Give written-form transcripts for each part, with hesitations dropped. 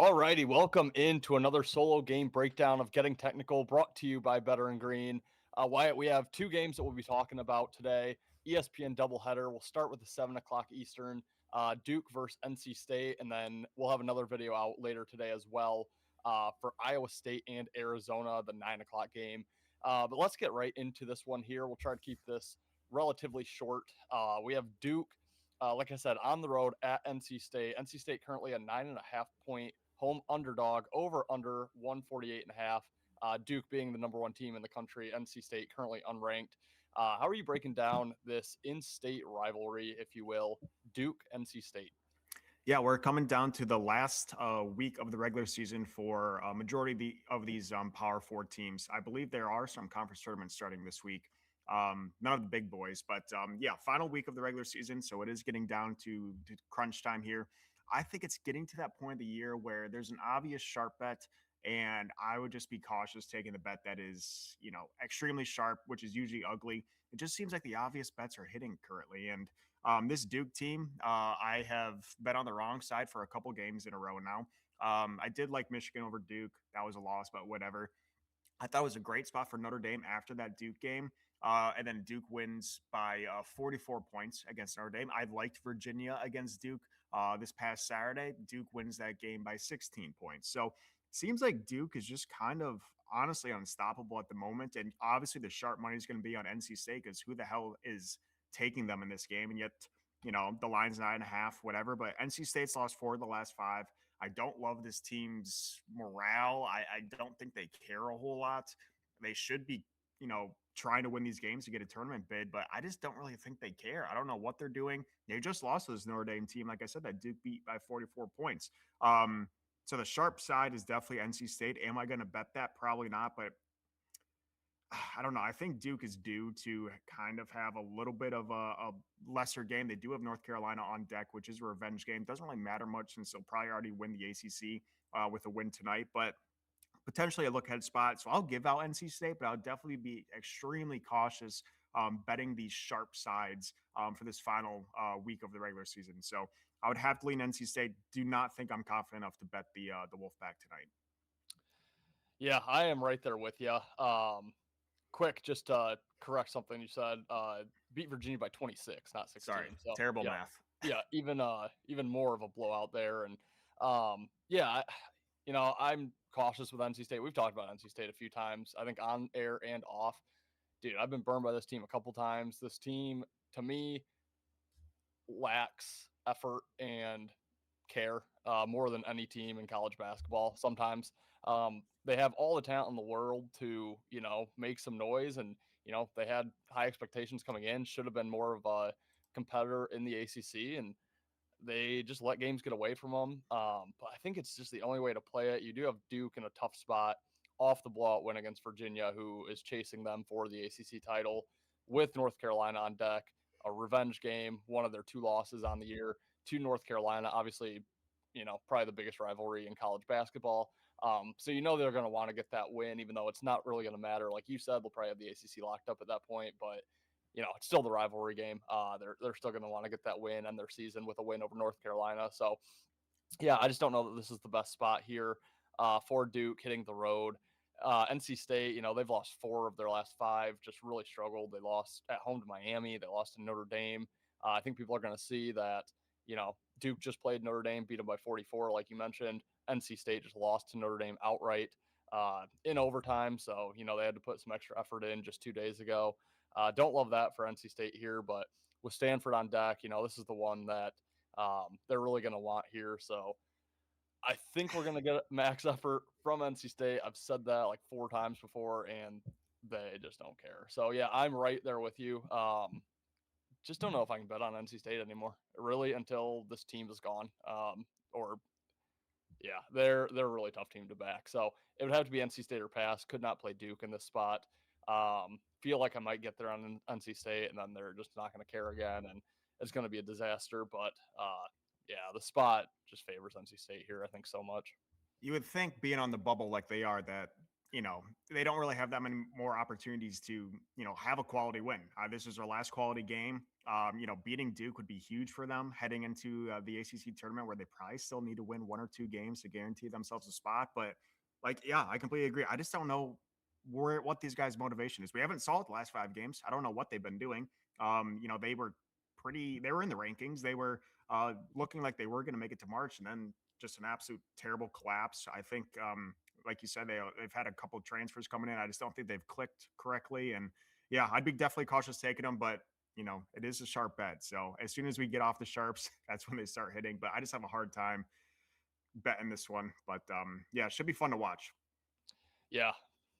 Alrighty, welcome into another solo game breakdown of Getting Technical, brought to you by Better and Green. Wyatt, we have two games that we'll be talking about today. ESPN doubleheader. We'll start with the 7 o'clock Eastern, Duke versus NC State, and then we'll have another video out later today as well for Iowa State and Arizona, the 9 o'clock game. But let's get right into this one here. We'll try to keep this relatively short. We have Duke, like I said, on the road at NC State. NC State currently a 9.5-point home underdog, over under 148.5. Duke being the number one team in the country, NC State currently unranked. How are you breaking down this in-state rivalry, if you will, Duke, NC State? Yeah, we're coming down to the last week of the regular season for a majority of these Power Four teams. I believe there are some conference tournaments starting this week. None of the big boys, but yeah, final week of the regular season. So it is getting down to crunch time here. I think it's getting to that point of the year where there's an obvious sharp bet, and I would just be cautious taking the bet that is, extremely sharp, which is usually ugly. It just seems like the obvious bets are hitting currently, and this Duke team, I have bet on the wrong side for a couple games in a row now. I did like Michigan over Duke. That was a loss, but whatever. I thought it was a great spot for Notre Dame after that Duke game. And then Duke wins by 44 points against Notre Dame. I liked Virginia against Duke this past Saturday. Duke wins that game by 16 points. So seems like Duke is just kind of honestly unstoppable at the moment. And obviously the sharp money is going to be on NC State because who the hell is taking them in this game? And yet, the line's 9.5, whatever. But NC State's lost 4 of the last 5. I don't love this team's morale. I don't think they care a whole lot. They should be, trying to win these games to get a tournament bid, but I just don't really think they care. I don't know what they're doing. They just lost to this Notre Dame team. Like I said, that Duke beat by 44 points. So the sharp side is definitely NC State. Am I going to bet that? Probably not, but I don't know. I think Duke is due to kind of have a little bit of a lesser game. They do have North Carolina on deck, which is a revenge game. Doesn't really matter much since they'll probably already win the ACC with a win tonight, but potentially a look-ahead spot. So I'll give out NC State, but I'll definitely be extremely cautious betting these sharp sides for this final week of the regular season. So I would have to lean NC State. Do not think I'm confident enough to bet the Wolfpack tonight. Yeah, I am right there with you. Quick, just to correct something you said. Beat Virginia by 26, not 16. Sorry, so, terrible yeah, math. Yeah, even more of a blowout there. And I'm cautious with NC State. We've talked about NC State a few times, I think on air and off. Dude, I've been burned by this team a couple times. This team, to me, lacks effort and care more than any team in college basketball. Sometimes they have all the talent in the world to, make some noise. And, they had high expectations coming in, should have been more of a competitor in the ACC. And they just let games get away from them. But I think it's just the only way to play it. You do have Duke in a tough spot off the blowout win against Virginia, who is chasing them for the ACC title, with North Carolina on deck, a revenge game, one of their 2 losses on the year to North Carolina. Obviously, probably the biggest rivalry in college basketball. So they're going to want to get that win, even though it's not really going to matter. Like you said, they'll probably have the ACC locked up at that point, but it's still the rivalry game. They're still going to want to get that win and their season with a win over North Carolina. So, yeah, I just don't know that this is the best spot here for Duke hitting the road. NC State, they've lost 4 of their last 5, just really struggled. They lost at home to Miami. They lost to Notre Dame. I think people are going to see that, Duke just played Notre Dame, beat them by 44, like you mentioned. NC State just lost to Notre Dame outright in overtime. So, they had to put some extra effort in just 2 days ago. Don't love that for NC State here, but with Stanford on deck, this is the one that they're really going to want here. So I think we're going to get max effort from NC State. I've said that like 4 times before, and they just don't care. So, yeah, I'm right there with you. Just don't know if I can bet on NC State anymore, really, until this team is gone. They're a really tough team to back. So it would have to be NC State or pass. Could not play Duke in this spot. Feel like I might get there on NC State, and then they're just not going to care again, and it's going to be a disaster. But the spot just favors NC State here, I think, so much. You would think, being on the bubble like they are, that they don't really have that many more opportunities to have a quality win. This is their last quality game. Beating Duke would be huge for them heading into the ACC tournament, where they probably still need to win 1 or 2 games to guarantee themselves a spot. But I completely agree. I just don't know what these guys' motivation is. We haven't saw it the last 5 games. I don't know what they've been doing. They were in the rankings. They were looking like they were going to make it to March, and then just an absolute terrible collapse. I think, like you said, they've had a couple of transfers coming in. I just don't think they've clicked correctly. And yeah, I'd be definitely cautious taking them, but it is a sharp bet. So as soon as we get off the sharps, that's when they start hitting. But I just have a hard time betting this one. But yeah, it should be fun to watch. Yeah.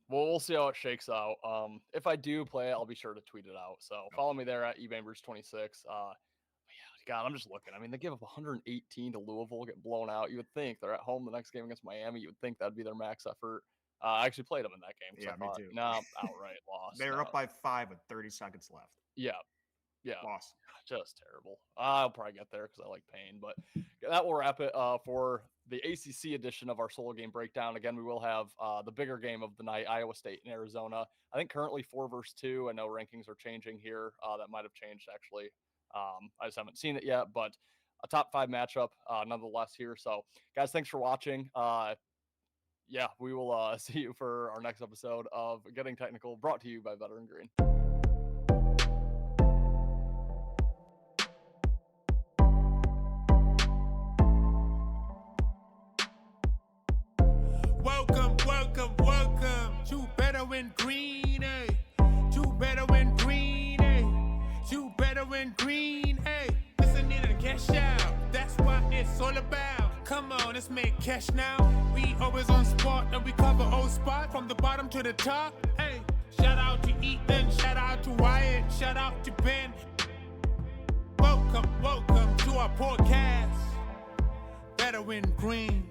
Well, we'll see how it shakes out. If I do play it, I'll be sure to tweet it out. So follow me there at eBambers26. God, I'm just looking. I mean, they give up 118 to Louisville, get blown out. You would think they're at home the next game against Miami. You would think that'd be their max effort. I actually played them in that game. Yeah, me too. No, outright loss. They were up by 5 with 30 seconds left. Yeah. Loss. Just terrible. I'll probably get there because I like pain. But that will wrap it for the ACC edition of our solo game breakdown. Again, we will have the bigger game of the night, Iowa State and Arizona. I think currently 4 versus 2. I know rankings are changing here. That might have changed, actually. I just haven't seen it yet, but a top 5 matchup nonetheless here. So, guys, thanks for watching. We will see you for our next episode of Getting Technical, brought to you by Veteran Green. Welcome to Veteran Green, eh? To Veteran Green, eh? To Veteran Green, eh? Listening to cash out, that's what it's all about. Come on, let's make cash now. We always on spot and we cover all spot from the bottom to the top. Hey, shout out to Ethan, shout out to Wyatt, shout out to Ben. Welcome to our podcast, Veteran Green.